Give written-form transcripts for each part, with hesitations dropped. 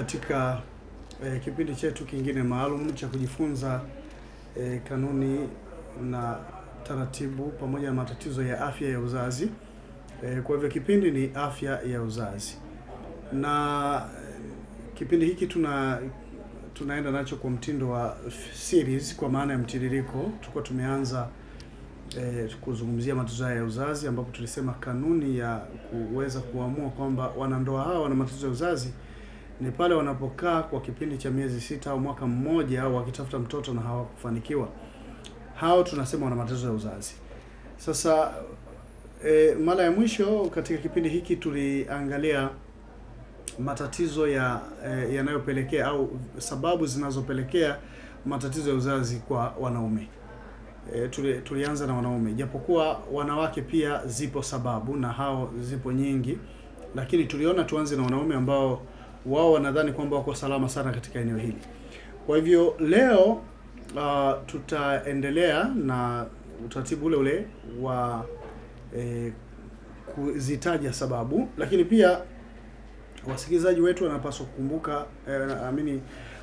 katika kipindi chetu kingine maalum cha kujifunza kanuni na taratibu pamoja na matatizo ya afya ya uzazi. Kwa hivyo kipindi ni afya ya uzazi, na kipindi hiki tunaenda nacho kwa mtindo wa series, kwa maana ya mtiririko. Tulikuwa tumeanza kuzungumzia matatizo ya uzazi, ambapo tulisema kanuni ya kuweza kuamua kwamba wanandoa hawa wana matatizo ya uzazi ni pale wanapokaa kwa kipindi cha miezi 6 au mwaka mmoja wakitafuta mtoto na hawakufanikiwa. Hao tunasema wana matatizo ya uzazi. Sasa mara ya mwisho katika kipindi hiki tuliangalia matatizo yanayopelekea au sababu zinazopelekea matatizo ya uzazi kwa wanaume. Tulianza na wanaume, japokuwa wanawake pia zipo sababu na hao zipo nyingi, lakini tuliona tuanze na wanaume ambao wao wanadhani kwamba wako salama sana katika eneo hili. Kwa hivyo leo tutaendelea na utaratibu ule ule wa kuzitaja sababu, lakini pia wasikilizaji wetu wanapaswa kukumbuka,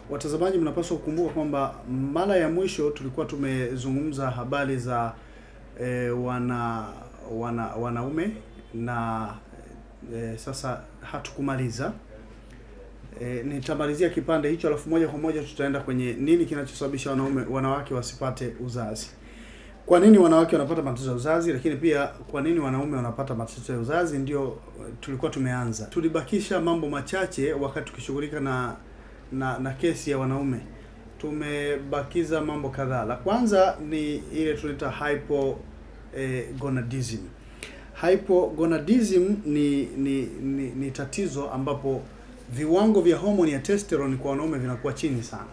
watazamaji mnapaswa kukumbuka kwamba mara ya mwisho tulikuwa tumezungumza habari za wanaume na sasa hatukumaliza. Nitamalizia kipande hicho, alafu moja kwa moja tutaenda kwenye nini kinachosababisha wanawake wasipate uzazi. Kwa nini wanawake wanapata matatizo ya uzazi, lakini pia kwa nini wanaume wanapata matatizo ya uzazi, ndio tulikuwa tumeanza. Tulibakisha mambo machache wakati tukishughulika na kesi ya wanaume. Tumebakiza mambo kadhaa. La kwanza ni ile tunaita hypogonadism. Hypogonadism ni tatizo ambapo viwango vya homoni ya testosterone kwa wanaume vinakuwa chini sana.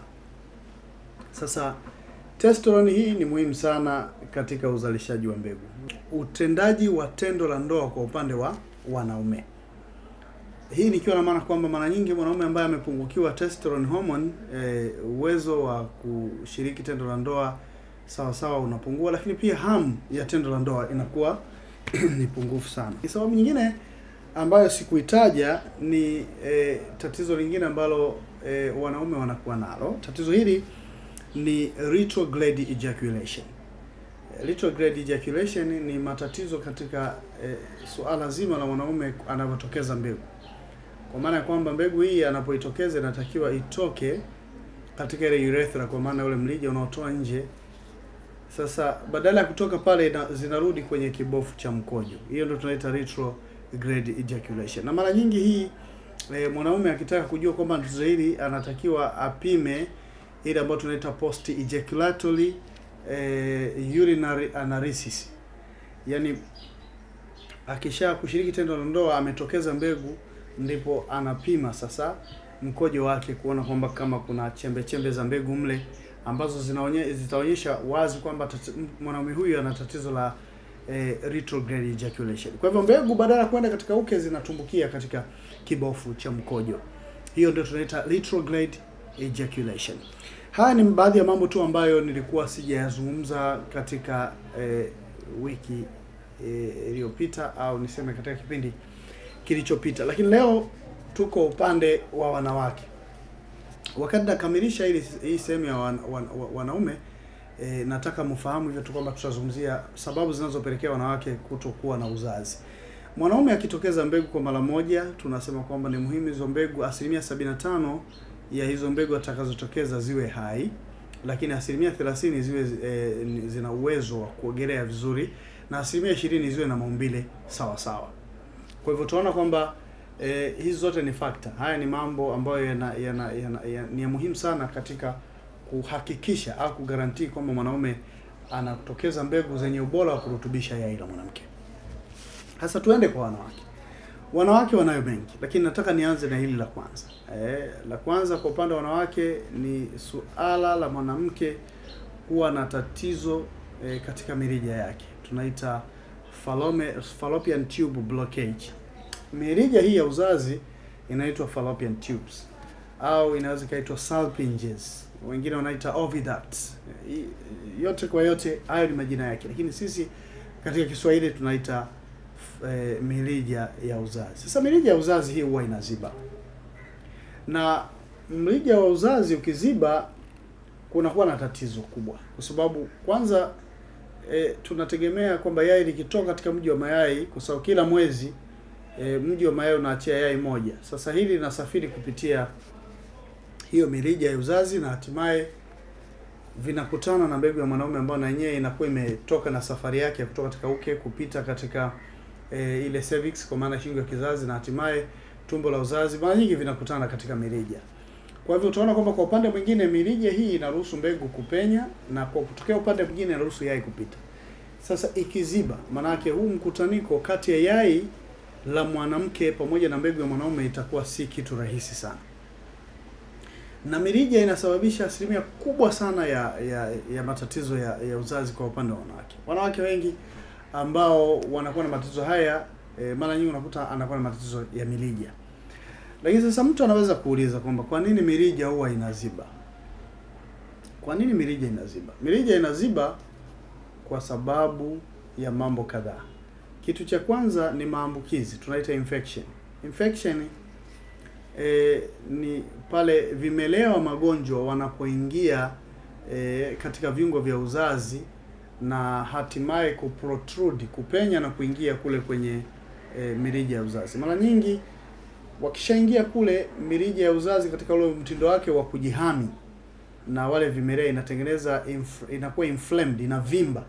Sasa testosterone hii ni muhimu sana katika uzalishaji wa mbegu, utendaji wa tendo la ndoa kwa upande wa wanaume. Hii nikiwa na maana kwamba mara nyingi mwanaume ambaye amepungukiwa testosterone hormone, uwezo wa kushiriki tendo la ndoa sawa sawa unapungua, lakini pia hamu ya tendo la ndoa inakuwa ni pungufu sana. Sababu nyingine ambayo sikuitaja ni tatizo lingine ambalo wanaume wanakuwa nalo. Tatizo hili ni retrograde ejaculation. Retrograde ejaculation ni matatizo katika suala zima la mwanaume anapotokeza mbegu. Kwa maana ya kwamba mbegu hii anapoitokeza inatakiwa itoke katika ile urethra, kwa maana ule mlija unaotoa nje. Sasa badala ya kutoka pale zinarudi kwenye kibofu cha mkojo. Hiyo ndio tunaita retrograde ejaculation. Na mara nyingi hii mwanaume akitaka kujua kwamba tatizo hili anatakiwa apime ile ambayo tunaita post ejaculatory urinary analysis. Yaani akisha kushiriki tendo la ndoa ametokeza mbegu, ndipo anapima sasa mkojo wake kuona kwamba kama kuna chembe za mbegu mle ambazo zitaonyesha wazi kwamba mwanaume huyu ana tatizo la retrograde ejaculation. Kwa hivyo mbegu badala ya kwenda katika uke zinatumbukia katika kibofu cha mkojo. Hiyo ndio tunaita retrograde ejaculation. Haya ni baadhi ya mambo tu ambayo nilikuwa sijayazungumza katika wiki iliyopita, au niseme katika kipindi kilichopita, lakini leo tuko upande wa wanawake. Wakati nakamilisha hii sehemu ya wanaume, nataka mfahamu hivyo tu kwamba tutazungumzia sababu zinazopelekea wanawake kutokuwa na uzazi. Mwanaume akitokeza mbegu kwa mara moja, tunasema kwamba ni muhimu hizo mbegu, 75% ya hizo mbegu atakazotokeza ziwe hai, lakini 30% ziwe zina uwezo wa kuogelea vizuri, na 20% ziwe na maumbile sawa sawa. Kwa hivyo tunaona kwamba hizi zote ni factor. Haya ni mambo ambayo ni ya muhimu sana katika kuhakikisha au kugarantii kwamba mwanaume anatokeza mbegu zenye ubora wa kurutubisha yai la mwanamke. Sasa tuende kwa wanawake. Wanawake wanayo mengi, lakini nataka nianze na hili la kwanza. La kwanza kwa upande wa wanawake ni suala la mwanamke kuwa na tatizo katika mirija yake. Tunaita fallopian tube blockage. Mirija hii ya uzazi inaitwa fallopian tubes, au inaweza kaitwa salpinges, wengine wanaita oviducts. Yote kwa yote hayo ni majina yake, lakini sisi katika Kiswahili tunaita mirija ya uzazi. Sasa mirija ya uzazi hii huwa inaziba, na mrija wa uzazi ukiziba kunakuwa na tatizo kubwa, kwa sababu kwanza tunategemea kwamba yai likitoka katika mji wa mayai, kwa sababu kila mwezi mji wa mayai unaachia yai moja. Sasa hili linasafiri kupitia hiyo mirija ya uzazi na hatimaye vinakutana na mbegu ya mwanaume ambayo na yenyewe inakuwa imetoka na safari yake ya kutoka katika uke kupita katika ile cervix, kwa maana shingo ya kizazi, na hatimaye tumbo la uzazi. Mara nyingi vinakutana katika mirija. Kwa hivyo utaona kwamba kwa upande mwingine mirija hii inaruhusu mbegu kupenya, na kwa kutokea upande mwingine inaruhusu yai kupita. Sasa ikiziba, maana yake huu mkutaniko kati ya yai la mwanamke pamoja na mbegu ya mwanaume itakuwa si kitu rahisi sana. Na mirija inasababisha asilimia kubwa sana ya matatizo ya uzazi kwa upande wa wanawake. Wanawake wengi ambao wanakuwa na matatizo haya mara nyingi unakuta anakuwa na matatizo ya mirija. Lakini sasa mtu anaweza kuuliza kwamba kwa nini mirija huwa inaziba? Kwa nini mirija inaziba? Mirija inaziba kwa sababu ya mambo kadhaa. Kitu cha kwanza ni maambukizi, tunaita infection. Infection ni pale vimelea wa magonjwa wanapoingia katika viungo vya uzazi na hatimaye kuprotrude, kupenya na kuingia kule kwenye mirija ya uzazi. Mara nyingi wakishaingia kule mirija ya uzazi katika ule mtindo wake wa kujihami na wale vimelea, inatengeneza inakuwa inflamed, inavimba.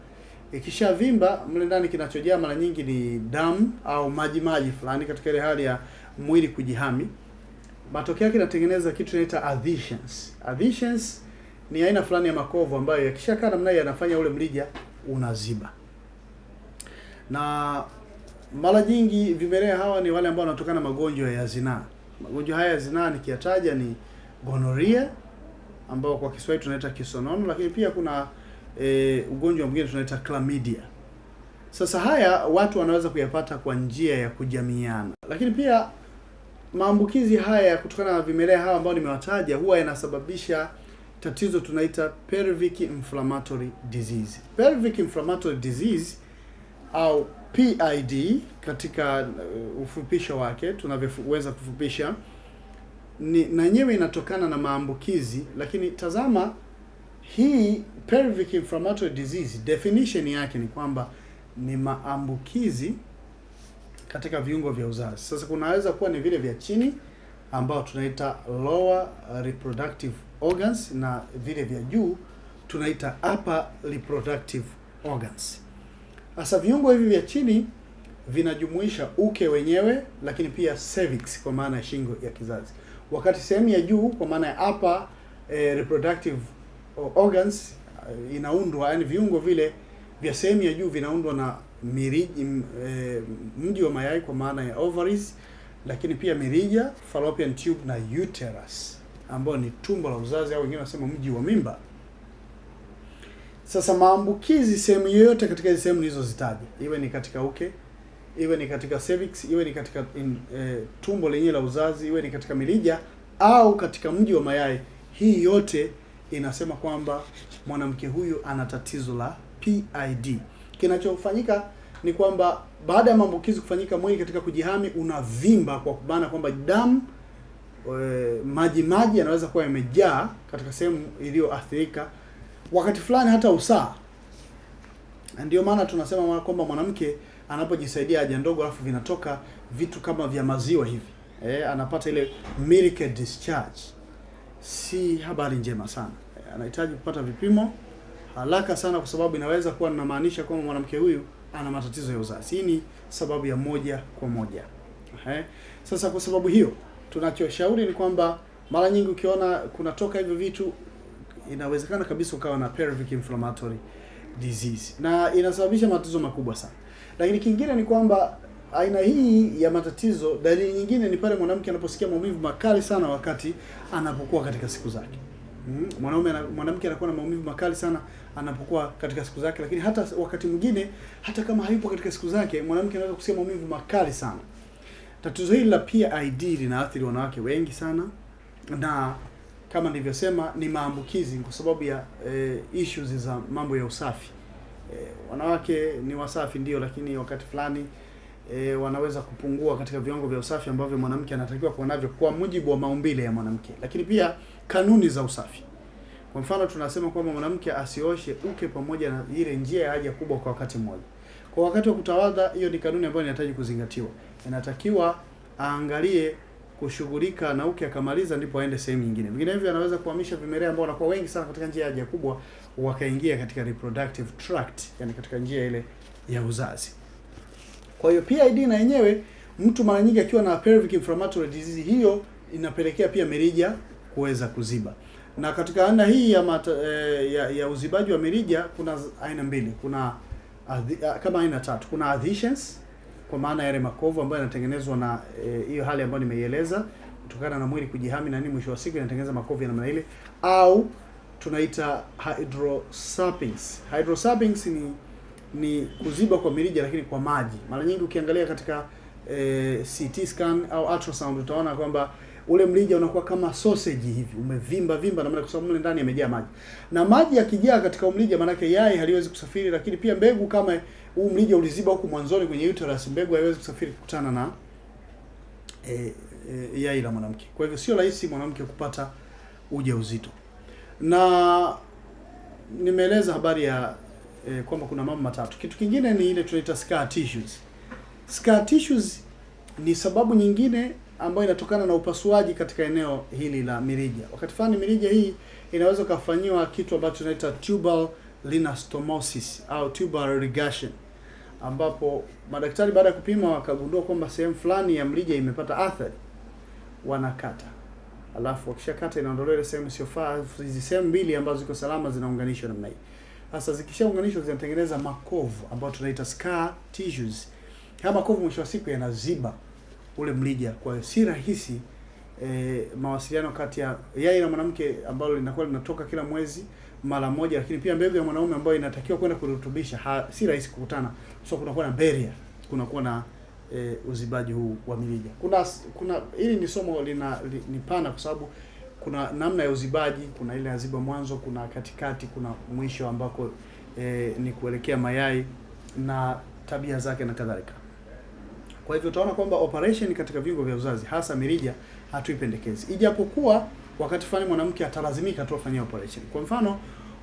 Ikishavimba mle ndani kinachojaa mara nyingi ni damu au maji fulani katika ile hali ya mwili kujihami. Matokeo yake inatengeneza kitu kinaitwa adhesions. Adhesions ni aina fulani ya makovu ambayo yakishakaa namna hiyo yanafanya ule mrija unaziba. Na mara nyingi vimelea hawa ni wale ambao wanatokana na magonjwa ya zinaa. Magonjwa haya ya zinaa nikiyataja ni gonorrhea ambao kwa Kiswahili tunaita kisonono, lakini pia kuna ugonjwa mwingine tunaita chlamydia. Sasa haya watu wanaweza kuyapata kwa njia ya kujamiiana. Lakini pia maambukizi haya kutokana na vimelea hawa ambao nimewataja huwa yanasababisha tatizo tunaita pelvic inflammatory disease. Pelvic inflammatory disease au PID katika ufupisho wake tunavyoweza kufupisha, ni na yenyewe inatokana na maambukizi. Lakini tazama, hii pelvic inflammatory disease definition yake ni kwamba ni maambukizi katika viungo vya uzazi. Sasa kunaweza kuwa ni vile vya chini ambao tunaita lower reproductive organs na vile vya juu tunaita upper reproductive organs. Sasa viungo hivi vya chini vinajumuisha uke wenyewe, lakini pia cervix kwa maana ya shingo ya kizazi. Wakati sehemu ya juu kwa maana ya upper reproductive organs inaundwa, yani viungo vile vya sehemu ya juu vinaundwa na mji wa mayai kwa maana ya ovaries, lakini pia mirija, fallopian tube na uterus ambao ni tumbo la uzazi au wengine wanasema mji wa mimba. Sasa maambukizi sehemu yoyote katika hizo sehemu nilizozitaja, iwe ni katika uke, iwe ni katika cervix, iwe ni katika tumbo lenyewe la uzazi, iwe ni katika mirija au katika mji wa mayai, hii yote inasema kwamba mwanamke huyu ana tatizo la PID. Kinachofanyika ni kwamba baada ya maambukizi kufanyika, mwili katika kujihami unavimba, kwa maana kwamba damu maji yanaweza kuwa yamejaa katika sehemu iliyoathirika, wakati fulani hata usaa. Ndio maana tunasema kwamba mwanamke anapojisaidia haja ndogo alafu vinatoka vitu kama vya maziwa hivi, anapata ile milk discharge, si habari njema sana. Anahitaji kupata vipimo haraka sana, kwa sababu inaweza kuwa inamaanisha kwamba mwanamke huyu ana matatizo ya uzazi. Hii ni sababu ya moja kwa moja. Sasa kwa sababu hiyo tunachoshauri ni kwamba mara nyingi ukiona kunatoka hivyo vitu, inawezekana kabisa ukawa na pelvic inflammatory disease na inasababisha matatizo makubwa sana. Lakini kingine ni kwamba aina hii ya matatizo, dalili nyingine ni pale mwanamke anaposikia maumivu makali sana wakati anapokuwa katika siku zake. Mwanamke anakuwa na maumivu makali sana anapokuwa katika siku zake, lakini hata wakati mwingine hata kama hayupo katika siku zake, mwanamke anaweza kusikia maumivu makali sana. Tatizo hili la PID linaathiri wanawake wengi sana, na kama nilivyosema ni maambukizi kwa sababu ya issues za mambo ya usafi. Wanawake ni wasafi ndio, lakini wakati fulani wanaweza kupungua katika viwango vya usafi ambavyo mwanamke anatakiwa kuwa navyo kwa mujibu wa maumbile ya mwanamke, lakini pia kanuni za usafi. Kwa mfano tunasema kwamba mwanamke asioshe uke pamoja na ile njia ya haja kubwa kwa wakati mmoja. Kwa wakati wa kutawadha, hiyo ni kanuni ambayo inahitaji kuzingatiwa. Inatakiwa aangalie kushughulika na uke akamaliza ndipo aende sehemu nyingine. Vinginevyo anaweza kuhamisha vimelea ambao wanakuwa wengi sana katika njia ya haja kubwa wakaingia katika reproductive tract, yani katika njia ile ya uzazi. Kwa hiyo PID na yenyewe mtu mara nyingi akiwa na pelvic inflammatory disease, hiyo inapelekea pia mirija kuweza kuziba. Na katika aina hii ya uzibaji wa mirija kuna aina mbili. Kuna kama aina tatu. Kuna adhesions, kwa maana yale makovu ambayo yanatengenezwa na hiyo hali ambayo nimeieleza kutokana na mwili kujihami na nini, mwisho wa siku inatengeneza makovu ya namna ile, au tunaita hydrosalpinx. Hydrosalpinx ni kuziba kwa mirija lakini kwa maji. Mara nyingi ukiangalia katika CT scan au ultrasound utaona kwamba ule mrija unakuwa kama sausage hivi, umevimba na maana kwa sababu mle ndani yamejaa maji. Na maji yakijaa katika mrija maana yake yai haliwezi kusafiri, lakini pia mbegu, kama huu mrija uliziba huku mwanzoni kwenye uterus, mbegu haiwezi kusafiri kukutana na yai la mwanamke. Kwa hivyo sio rahisi mwanamke kupata ujauzito. Na nimeeleza habari ya kwamba kuna mambo matatu. Kitu kingine ni ile tunaita scar tissues. Scar tissues ni sababu nyingine ambayo inatokana na upasuaji katika eneo hili la mirija. Wakati fulani mirija hii inaweza kufanyiwa kitu ambacho tunaita tubal linastomosis au tubal ligation, ambapo madaktari baada ya kupima wakagundua kwamba sehemu fulani ya mrija imepata athari, wanakata. Alafu wakishakata inaondolewa ile sehemu isiyofaa. Hizi sehemu mbili ambazo ziko salama zinaunganishwa namna hii. Sasa zikishaunganishwa zinatengeneza makovu ambayo tunaita scar tissues. Haya makovu mwisho wa siku yanaziba ule mrija, kwa hiyo si rahisi mawasiliano kati ya yai la mwanamke ambalo linakuwa linatoka kila mwezi mara moja, lakini pia mbegu ya mwanaume ambayo inatakiwa kwenda kurutubisha, si rahisi kukutana. So kunakuwa na barrier, kunakuwa na uzibaji huu wa mirija. Kuna hili ni somo ni pana kwa sababu kuna namna ya uzibaji, kuna ile aziba mwanzo, kuna katikati, kuna mwisho ambako ni kuelekea mayai na tabia zake na kadhalika. Kwa hivyo utaona kwamba operation katika viungo vya uzazi hasa mirija hatuipendekezi. Ijapokuwa wakati fulani mwanamke atalazimika tu afanyie operation. Kwa mfano,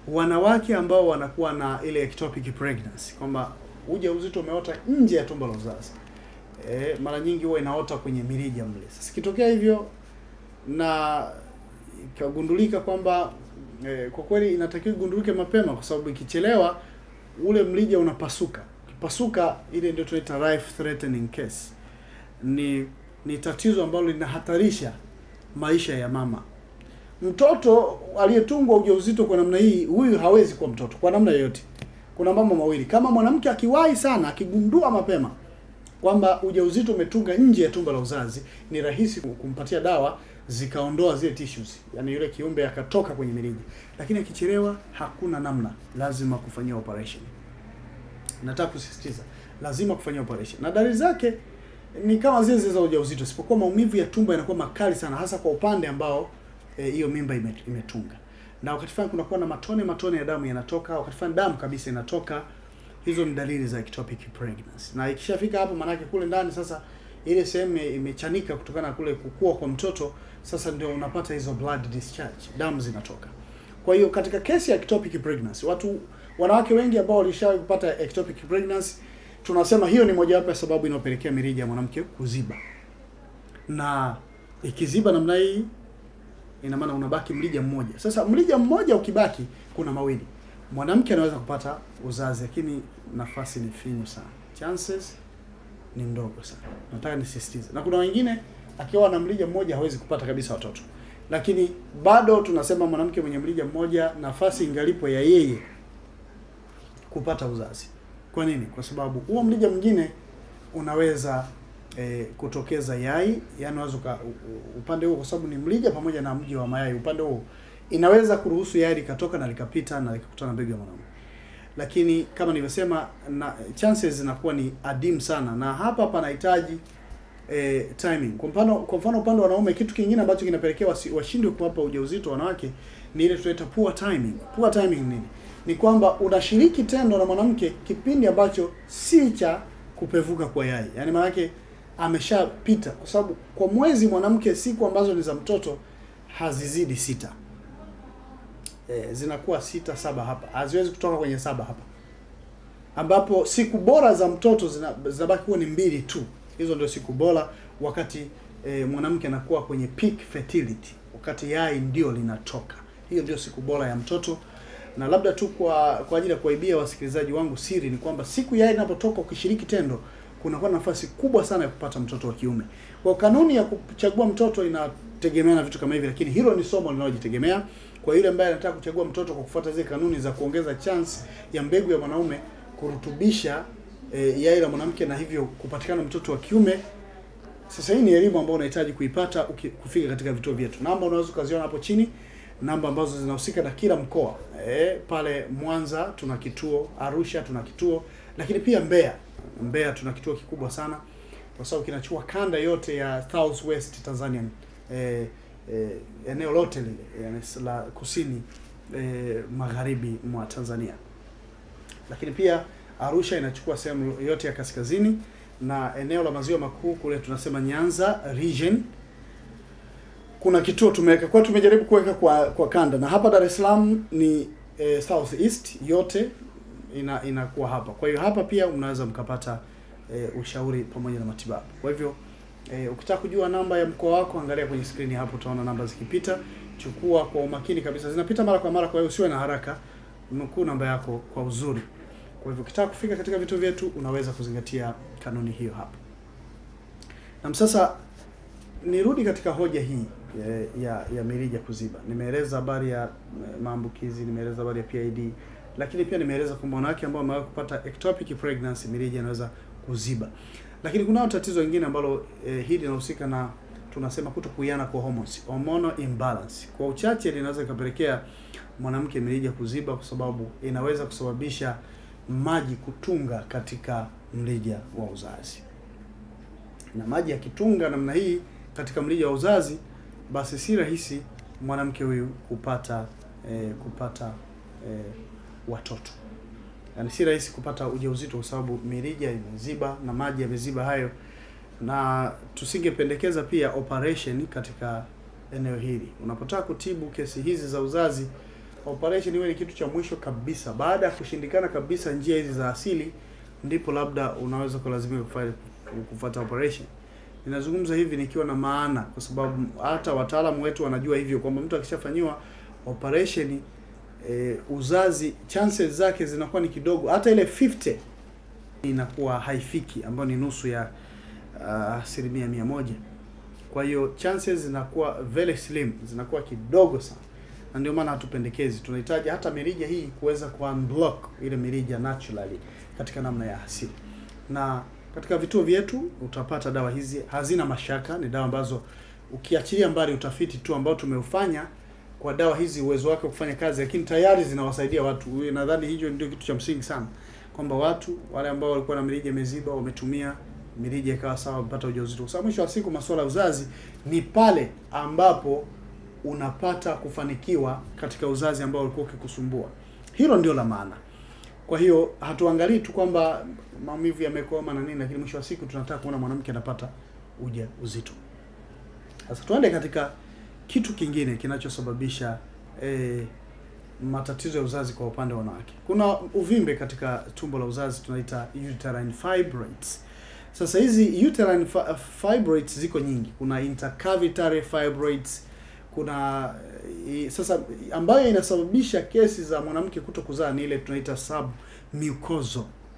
wanawake ambao wanakuwa na ile ectopic pregnancy, kwamba ujauzito umeota nje ya tumbo la uzazi. Mara nyingi huwa inaota kwenye mirija mle. Sasa kitokea hivyo na ikagundulika kwamba kwa kweli inatakiwa igundulike mapema, kwa sababu ikichelewa ule mrija unapasuka. Pasuka, ile ndio tunaita life threatening case. Ni tatizo ambalo linahatarisha maisha ya mama. Mtoto aliyetungwa ujauzito kwa namna hii, huyu hawezi kuwa mtoto kwa namna yoyote. Kuna mambo mawili. Kama mwanamke akiwahi sana, akigundua mapema kwamba ujauzito umetunga nje ya tumbo la uzazi, ni rahisi kumpatia dawa zikaondoa zile tissues, yani yule kiumbe akatoka kwenye mirija. Lakini akichelewa, hakuna namna, lazima kufanyia operation. Nataka kusisitiza, lazima kufanyia operation. Na dalili zake ni kama zile za ujauzito, isipokuwa maumivu ya tumbo yanakuwa makali sana, hasa kwa upande ambao hiyo mimba imetunga. Na wakati fulani kunakuwa na matone ya damu yanatoka, wakati fulani damu kabisa inatoka. Hizo ni dalili za ectopic pregnancy. Na ikishafika hapo, maana yake kule ndani sasa ile sehemu imechanika kutokana na kule kukua kwa mtoto, sasa ndio unapata hizo blood discharge, damu zinatoka. Kwa hiyo katika kesi ya ectopic pregnancy, wanawake wengi ambao walishawahi kupata ectopic pregnancy, tunasema hiyo ni mojawapo ya sababu inayopelekea mirija ya mwanamke kuziba. Na ikiziba namna hii, ina maana unabaki mrija mmoja. Sasa mrija mmoja ukibaki, kuna mawili. Mwanamke anaweza kupata uzazi, lakini nafasi ni finyu sana. Chances ni ndogo sana. Nataka nisisitize. Na kuna wengine akiwa na mrija mmoja hawezi kupata kabisa watoto. Lakini bado tunasema mwanamke mwenye mrija mmoja, nafasi ingalipo ya yeye kupata uzazi. Kwa nini? Kwa sababu huo mrija mwingine unaweza kutokeza yai, yani unaweza upande huo, kwa sababu ni mrija pamoja na mji wa mayai, upande huo inaweza kuruhusu yai likatoka na likapita na likakutana na mbegu ya mwanaume. Lakini kama nilivyosema, na chances zinakuwa ni adimu sana, na hapa panahitaji timing. Kwa mfano upande wa wanaume, kitu kingine ambacho kinapelekea washindwe kuwapa ujauzito wanawake ni ile tunaita poor timing. Poor timing nini? Ni kwamba unashiriki tendo na mwanamke kipindi ambacho si cha kupevuka kwa yai. Yaani maana yake ameshapita, kwa sababu kwa mwezi mwanamke siku ambazo ni za mtoto hazizidi 6. Zinakuwa 6 7 hapa. Haziwezi kutoka kwenye 7 hapa. Ambapo siku bora za mtoto zinabaki kuwa ni 2 tu. Hizo ndio siku bora wakati mwanamke anakuwa kwenye peak fertility, wakati yai ndio linatoka. Hiyo ndio siku bora ya mtoto. Na labda tu kwa ajili ya kuwaibia wasikilizaji wangu siri ni kwamba siku yai inapotoka ukishiriki tendo kunakuwa na nafasi kubwa sana ya kupata mtoto wa kiume. Kwa kanuni ya kuchagua mtoto inategemea na vitu kama hivi, lakini hilo ni somo linalojitegemea. Kwa yule ambaye anataka kuchagua mtoto kwa kufuata zile kanuni za kuongeza chance ya mbegu ya mwanaume kurutubisha yai la mwanamke na hivyo kupatikana mtoto wa kiume. Sasa hii ni elimu ambayo unahitaji kuipata kufika katika vituo vyetu. Namba unaweza kuziona hapo chini, namba ambazo zinahusika na kila mkoa. Pale Mwanza tuna kituo, Arusha tuna kituo, lakini pia Mbeya tuna kituo kikubwa sana kwa sababu kinachukua kanda yote ya Southwest Tanzania. Eneo lote lile, yani la kusini magharibi mwa Tanzania. Lakini pia Arusha inachukua sehemu yote ya kaskazini, na eneo la maziwa makuu kule tunasema Nyanza region. Kuna kituo tumeweka, kwa tumejaribu kuweka kwa kanda, na hapa Dar es Salaam ni Southeast yote inakuwa hapa. Kwa hiyo hapa pia mnaweza mkapata ushauri pamoja na matibabu. Kwa hivyo ukitaka kujua namba ya mkoa wako, angalia kwenye screen hapo, utaona namba zikipita. Chukua kwa umakini kabisa, zinapita mara kwa mara, kwa hiyo usiwe na haraka, nukuu namba yako kwa uzuri. Kwa hivyo ukitaka kufika katika vituo vyetu unaweza kuzingatia kanuni hiyo hapo. Na sasa nirudi katika hoja hii ya mirija kuziba. Nimeeleza habari ya maambukizi, nimeeleza habari ya PID, lakini pia nimeeleza kwamba wanawake ambao wamewahi kupata ectopic pregnancy mirija inaweza kuziba. Lakini kuna tatizo lingine ambalo hili linahusika na tunasema kutokuiana kwa hormones, hormonal imbalance. Kwa uchache linaweza kupelekea mwanamke mirija kuziba kwa sababu inaweza kusababisha maji kutunga katika mrija wa uzazi. Na maji yakitunga namna hii katika mrija wa uzazi, basi si rahisi mwanamke huyu kupata watoto. Yaani si rahisi kupata ujauzito kwa sababu mirija imeziba na maji yameziba hayo, na tusingependekeza pia operation katika eneo hili. Unapotaka kutibu kesi hizi za uzazi, operation iwe ni kitu cha mwisho kabisa. Baada ya kushindikana kabisa njia hizi za asili, ndipo labda unaweza kulazimika kufuata operation. Ninazungumza hivi nikiwa na maana kwa sababu hata wataalamu wetu wanajua hivyo kwamba mtu akishafanywa operation uzazi chances zake zinakuwa ni kidogo, hata ile 50 inakuwa haifiki, ambayo ni nusu ya 100%. Kwa hiyo chances zinakuwa very slim, zinakuwa kidogo sana, na ndio maana hatupendekezi. Tunahitaji hata mirija hii kuweza ku-unblock ile mirija naturally katika namna ya asili. Na katika vituo vyetu utapata dawa hizi, hazina mashaka, ni dawa ambazo ukiachilia mbali utafiti tu ambao tumeufanya kwa dawa hizi uwezo wake kufanya kazi, lakini tayari zinawasaidia watu. Nadhani hicho ndio kitu cha msingi sana, kwamba watu wale ambao walikuwa na mirija imeziba wametumia mirija ikawa sawa, wamepata ujauzito. Kwa sababu mwisho wa siku masuala ya uzazi ni pale ambapo unapata kufanikiwa katika uzazi ambao ulikuwa ukikusumbua. Hilo ndio la maana. Kwa hiyo hatuangalii tu kwamba maumivu yamekoma na nini, lakini mwisho wa siku tunataka kuona mwanamke anapata ujauzito. Sasa tuende katika kitu kingine kinachosababisha matatizo ya uzazi kwa upande wa wanawake. Kuna uvimbe katika tumbo la uzazi tunaita uterine fibroids. Sasa hizi uterine fibroids ziko nyingi. Kuna intercavitary fibroids, kuna sasa ambayo inasababisha kesi za mwanamke kutokuzaa ni ile tunaita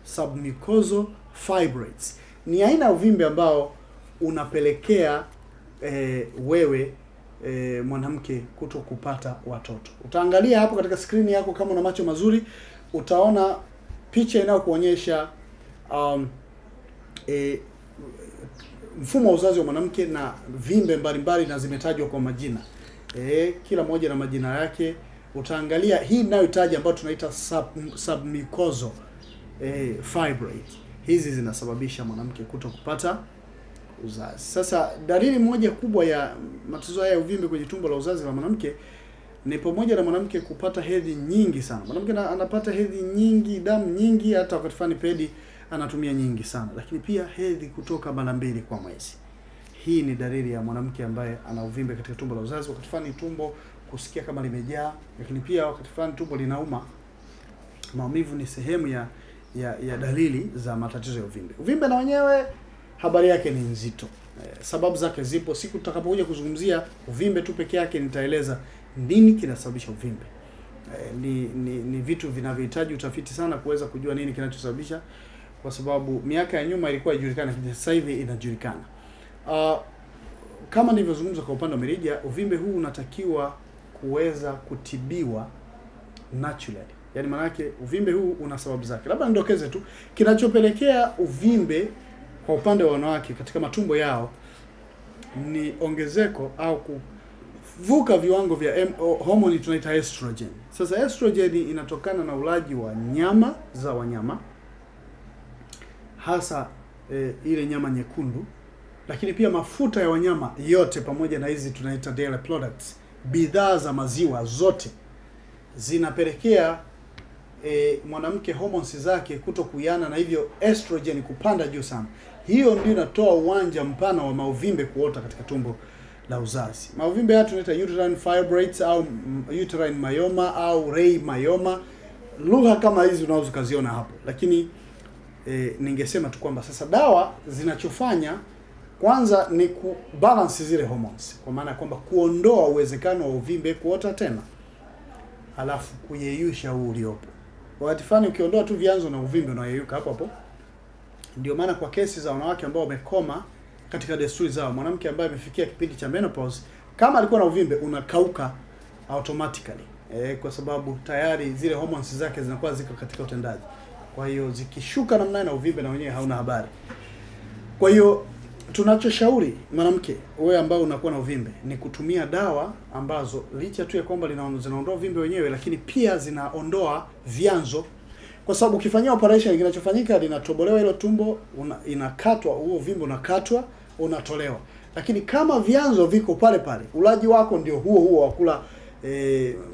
submucosal fibroids. Ni aina ya uvimbe ambao unapelekea wewe mwanamke kutokupata watoto. Utaangalia hapo katika screen yako, kama una macho mazuri utaona picha inayokuonyesha mfumo wa uzazi wa mwanamke na vimbe mbalimbali, na zimetajwa kwa majina. Kila moja na majina yake. Utaangalia hii ninayotaja ambayo tunaita submucosal fibroid. Hizi zinasababisha mwanamke kutokupata uzazi. Sasa dalili moja kubwa ya matatizo haya ya uvimbe kwenye tumbo la uzazi la mwanamke ni pamoja na mwanamke kupata hedhi nyingi sana. Mwanamke anapata hedhi nyingi, damu nyingi, hata wakati fulani pedi anatumia nyingi sana. Lakini pia hedhi kutoka mara 2 kwa mwezi. Hii ni dalili ya mwanamke ambaye ana uvimbe katika tumbo la uzazi. Wakati fulani tumbo kusikia kama limejaa, lakini pia wakati fulani tumbo linauma. Maumivu ni sehemu ya dalili za matatizo ya uvimbe. Uvimbe na wenyewe habari yake ni nzito. Sababu zake zipo. Siku tutakapokuja kuzungumzia uvimbe tu peke yake nitaeleza nini kinasababisha uvimbe. Ni vitu vinavyohitaji utafiti sana kuweza kujua nini kinachosababisha, kwa sababu miaka ya nyuma ilikuwa haijulikani, lakini sasa hivi inajulikana. Kama nilivyozungumza kwa upande wa mirija, uvimbe huu unatakiwa kuweza kutibiwa naturally. Yaani maana yake uvimbe huu una sababu zake. Labda nidokeze tu kinachopelekea uvimbe kwa upande wa wanawake katika matumbo yao ni ongezeko au kuvuka viwango vya homoni tunaita estrogen. Sasa estrogen inatokana na ulaji wa nyama za wanyama, hasa ile nyama nyekundu, lakini pia mafuta ya wanyama yote pamoja na hizi tunaita dairy products, bidhaa za maziwa zote zinapelekea mwanamke hormones zake kutokuiana, na hivyo estrogen kupanda juu sana. Hiyo ndio inatoa uwanja mpana wa mauvimbe kuota katika tumbo la uzazi. Mauvimbe haya tunaita uterine fibroids au uterine myoma au ray myoma. Lugha kama hizi unaweza kuziona hapo. Lakini ningesema tu kwamba sasa dawa zinachofanya kwanza ni kubalance zile hormones, kwa maana kwamba kuondoa uwezekano wa uvimbe kuota tena, alafu kuyeyusha huu uliopo. Wakati fulani ukiondoa tu vyanzo na uvimbe unayeyuka hapo hapo. Ndio maana kwa kesi za wanawake ambao wamekoma katika desturi zao, mwanamke ambaye amefikia kipindi cha menopause, kama alikuwa na uvimbe unakauka automatically, kwa sababu tayari zile hormones zake zinakuwa ziko katika utendaji. Kwa hiyo zikishuka namna na uvimbe na wenyewe hauna habari. Kwa hiyo tunachoshauri mwanamke wewe ambao unakuwa na uvimbe ni kutumia dawa ambazo licha tu ya kwamba zinaondoa uvimbe wenyewe, lakini pia zinaondoa vyanzo. Kwa sababu ukifanyia operation, kinachofanyika linatobolewa hilo tumbo, inakatwa, huo uvimbe unakatwa, unatolewa. Lakini kama vyanzo viko pale pale, ulaji wako ndio huo wa kula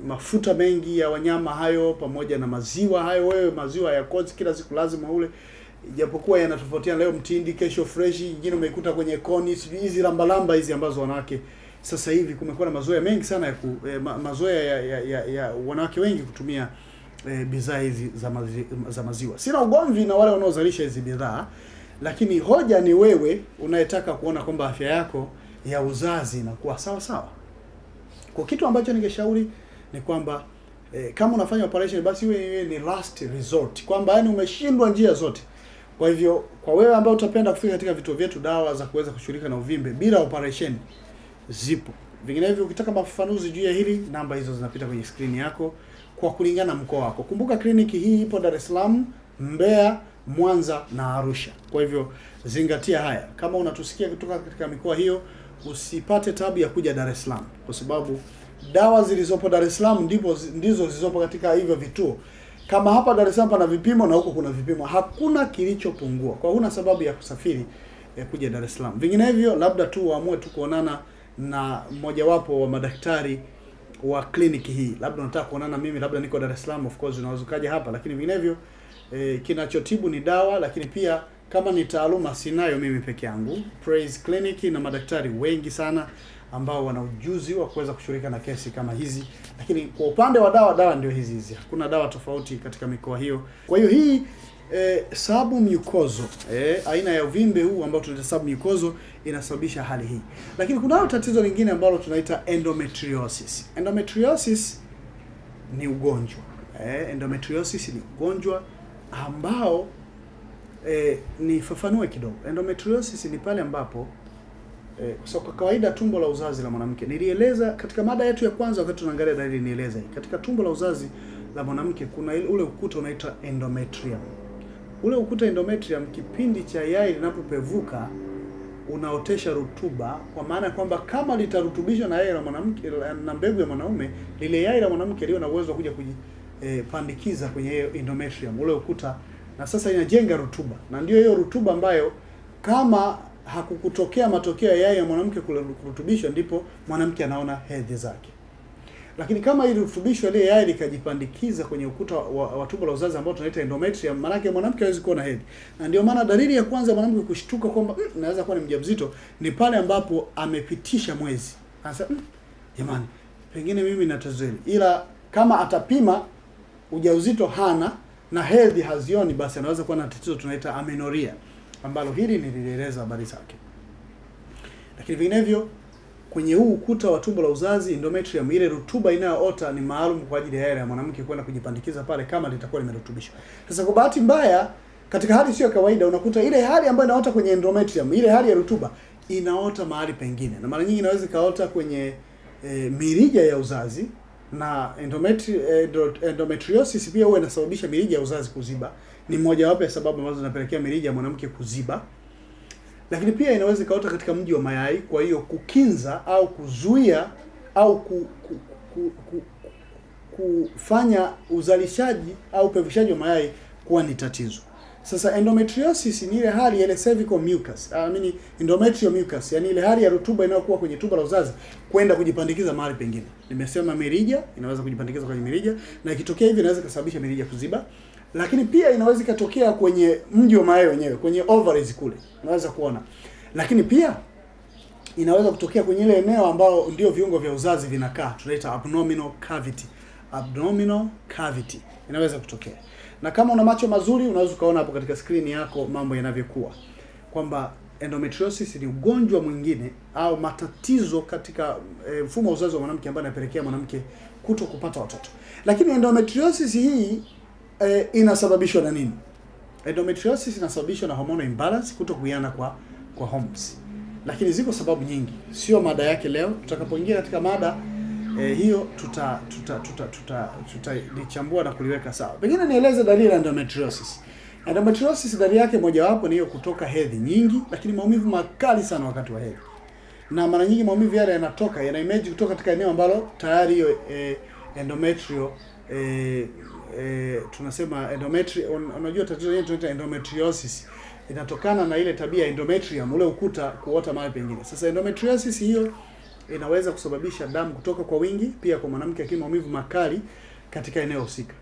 mafuta mengi ya wanyama hayo pamoja na maziwa hayo. Wewe maziwa ya kozi kila siku lazima ule, japokuwa yanatofautiana, leo mtindi, kesho fresh, nyingine umeikuta kwenye koni, hizi lambalamba hizi ambazo wanawake sasa hivi kumekuwa na mazoea mengi sana ya mazoea ya wanawake wengi kutumia bidhaa hizi za maziwa. Sina ugomvi na wale wanaozalisha hizi bidhaa, lakini hoja ni wewe unayetaka kuona kwamba afya yako ya uzazi inakuwa sawa sawa. Kwa kitu ambacho ningeshauri ni kwamba kama unafanya operation basi iwe ni last resort, kwamba yani umeshindwa njia zote. Kwa hivyo kwa wewe ambao utapenda kufika katika vituo vyetu, dawa za kuweza kushughulika na uvimbe bila operation zipo. Vinginevyo ukitaka mafafanuzi juu ya hili, namba hizo zinapita kwenye screen yako kwa kulingana na mkoa wako. Kumbuka kliniki hii ipo Dar es Salaam, Mbeya, Mwanza na Arusha. Kwa hivyo zingatia haya. Kama unatusikia kutoka katika mikoa hiyo, usipate tabu ya kuja Dar es Salaam, kwa sababu dawa zilizopo Dar es Salaam ndizo zilizopo katika hivyo vituo. Kama hapa Dar es Salaam pana vipimo na huko kuna vipimo, hakuna kilichopungua. Kwa huna sababu ya kusafiri kuja Dar es Salaam. Vinginevyo labda tu waamue tu kuonana na mmoja wapo wa madaktari wa kliniki hii. Labda unataka kuonana mimi, labda niko Dar es Salaam, of course unaweza kaja hapa, lakini vinginevyo kinachotibu ni dawa. Lakini pia kama ni taaluma sinayo mimi peke yangu, Praise Clinic na madaktari wengi sana ambao wana ujuzi wa kuweza kushughulika na kesi kama hizi. Lakini kwa upande wa dawa ndio hizi. Hakuna dawa tofauti katika mikoa hiyo. Kwa hiyo hii submucoso, aina ya uvimbe huu ambao tunaita submucoso inasababisha hali hii. Lakini kuna tatizo lingine ambalo tunaita endometriosis. Endometriosis ni ugonjwa. Endometriosis ni ugonjwa ambao nifafanue kidogo. Endometriosis ni pale ambapo so kwa kawaida tumbo la uzazi la mwanamke, nilieleza katika mada yetu ya kwanza wakati tunaangalia dalili, nieleza katika tumbo la uzazi la mwanamke kuna ule ukuta unaitwa endometrium. Ule ukuta endometrium, kipindi cha yai linapopevuka unaotesha rutuba, kwa maana kwamba kama litarutubishwa na yai la mwanamke na mbegu ya mwanaume, lile yai la mwanamke lio na uwezo wa kuja kujipandikiza kwenye endometrium, ule ukuta, na sasa inajenga rutuba. Na ndio hiyo rutuba ambayo kama hakukutokea matokeo ya yai ya mwanamke kurutubishwa, ndipo mwanamke anaona hedhi zake. Lakini kama ile virutubisho ile yai likajipandikiza kwenye ukuta wa tumbo la uzazi ambao tunaita endometrium, maana yake mwanamke hawezi kuona hedhi. Na ndio maana dalili ya kwanza mwanamke kushtuka kwamba naweza kuwa ni mjamzito ni pale ambapo amepitisha mwezi. Anasema jamani, pengine mimi nina tatizo hili. Ila kama atapima ujauzito hana na hedhi hazioni, basi anaweza kuwa na tatizo tunaita amenorrhea, ambalo hili nilieleza habari zake. Lakini vinginevyo kwenye huu ukuta wa tumbo la uzazi endometrium, ile rutuba inayoota ni maalum kwa ajili ya yai la mwanamke kwenda kujipandikiza pale kama litakuwa limerutubishwa. Sasa kwa bahati mbaya, katika hali sio kawaida, unakuta ile hali ambayo inaota kwenye endometrium, ile hali ya rutuba inaota mahali pengine, na mara nyingi inaweza kaota kwenye mirija ya uzazi, na endometriosis pia huwa inasababisha mirija ya uzazi kuziba. Ni moja wapo ya sababu ambazo zinapelekea mirija ya mwanamke kuziba. Lakini pia inaweza kaota katika mji wa mayai, kwa hiyo kukinza au kuzuia au kufanya uzalishaji au upevishaji wa mayai kuwa ni tatizo. Sasa endometriosis ni ile hali ile cervical mucus, endometrial mucus, yani ile hali ya rutuba inayokuwa kwenye tumbo la uzazi kwenda kujipandikiza mahali pengine. Nimesema mirija inaweza kujipandikiza kwenye mirija, na ikitokea hivi inaweza kusababisha mirija kuziba. Lakini pia inaweza ikatokea kwenye mji wa mayai wenyewe, kwenye ovaries kule, unaweza kuona. Lakini pia inaweza kutokea kwenye ile eneo ambao ndio viungo vya uzazi vinakaa, tunaita abdominal cavity. Abdominal cavity inaweza kutokea. Na kama una macho mazuri unaweza ukaona hapo katika screen yako mambo yanavyokuwa, kwamba endometriosis ni ugonjwa mwingine au matatizo katika mfumo wa uzazi wa mwanamke ambayo yanapelekea mwanamke kuto kupata watoto. Lakini endometriosis hii inasababishwa na nini? Endometriosis inasababishwa na hormonal imbalance, kutokuiana kwa hormones. Lakini ziko sababu nyingi, sio mada yake leo. Tutakapoingia katika mada hiyo tutalichambua na kuliweka sawa. Pengine nieleze dalili ya endometriosis. Endometriosis dalili yake mojawapo ni hiyo kutoka hedhi nyingi, lakini maumivu makali sana wakati wa hedhi. Na mara nyingi maumivu yale yanatoka image kutoka katika eneo ambalo tayari hiyo endometrio tunasema unajua tatizo letu tunaita endometriosis inatokana na ile tabia endometrium, ule ukuta kuota mahali pengine. Sasa endometriosis hiyo inaweza kusababisha damu kutoka kwa wingi pia kwa mwanamke, akiwa maumivu makali katika eneo husika.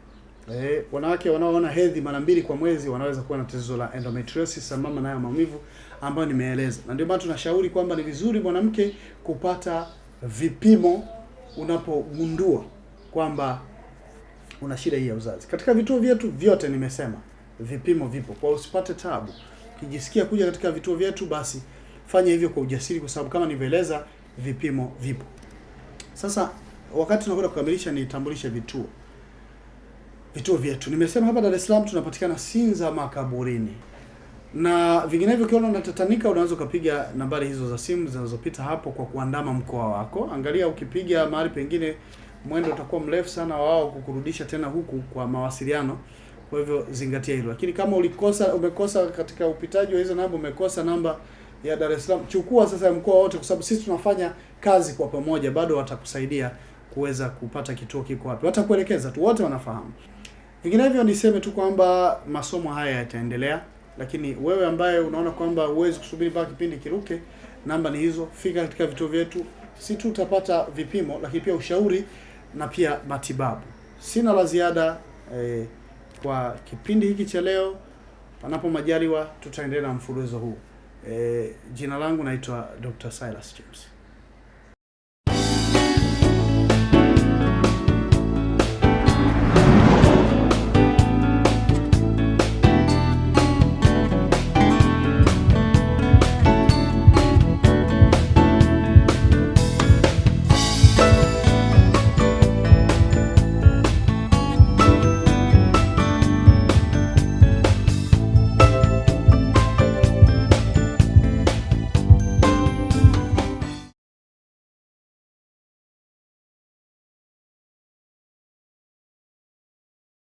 Wanawake wanaoona hedhi mara 2 kwa mwezi wanaweza kuwa na tatizo la endometriosis sambamba na maumivu ambayo nimeeleza. Na ndio maana tunashauri kwamba ni vizuri mwanamke kupata vipimo unapogundua kwamba una shida hii ya uzazi. Katika vituo vyetu vyote nimesema vipimo vipo, kwa usipate tabu. Ukijisikia kuja katika vituo vyetu, basi fanya hivyo kwa ujasiri, kwa sababu kama nilivyoeleza vipimo vipo. Sasa wakati tunakwenda kukamilisha, nitambulishe vituo vyetu. Nimesema hapa Dar es Salaam tunapatikana Sinza Makaburini. Na vinginevyo ukiona unatatanika, unaweza kupiga nambari hizo za simu zinazopita hapo kwa kuandama mkoa wako. Angalia ukipiga mahali pengine mwendo utakuwa mrefu sana wao kukurudisha tena huku kwa mawasiliano. Kwa hivyo zingatia hilo. Lakini kama umekosa katika upitaji wa hizo namba, umekosa namba ya Dar es Salaam, chukua sasa mkoa wote, kwa sababu sisi tunafanya kazi kwa pamoja. Bado watakusaidia kuweza kupata kituo kiko wapi. Watakuelekeza tu, wote wanafahamu. Vinginevyo niseme tu kwamba masomo haya yataendelea, lakini wewe ambaye unaona kwamba huwezi kusubiri mpaka kipindi kiruke, namba ni hizo. Fika katika vituo vyetu, si tu utapata vipimo, lakini pia ushauri na pia matibabu. Sina la ziada kwa kipindi hiki cha leo. Panapo majaliwa tutaendelea na mfululizo huu. Jina langu naitwa Dr. Silas James.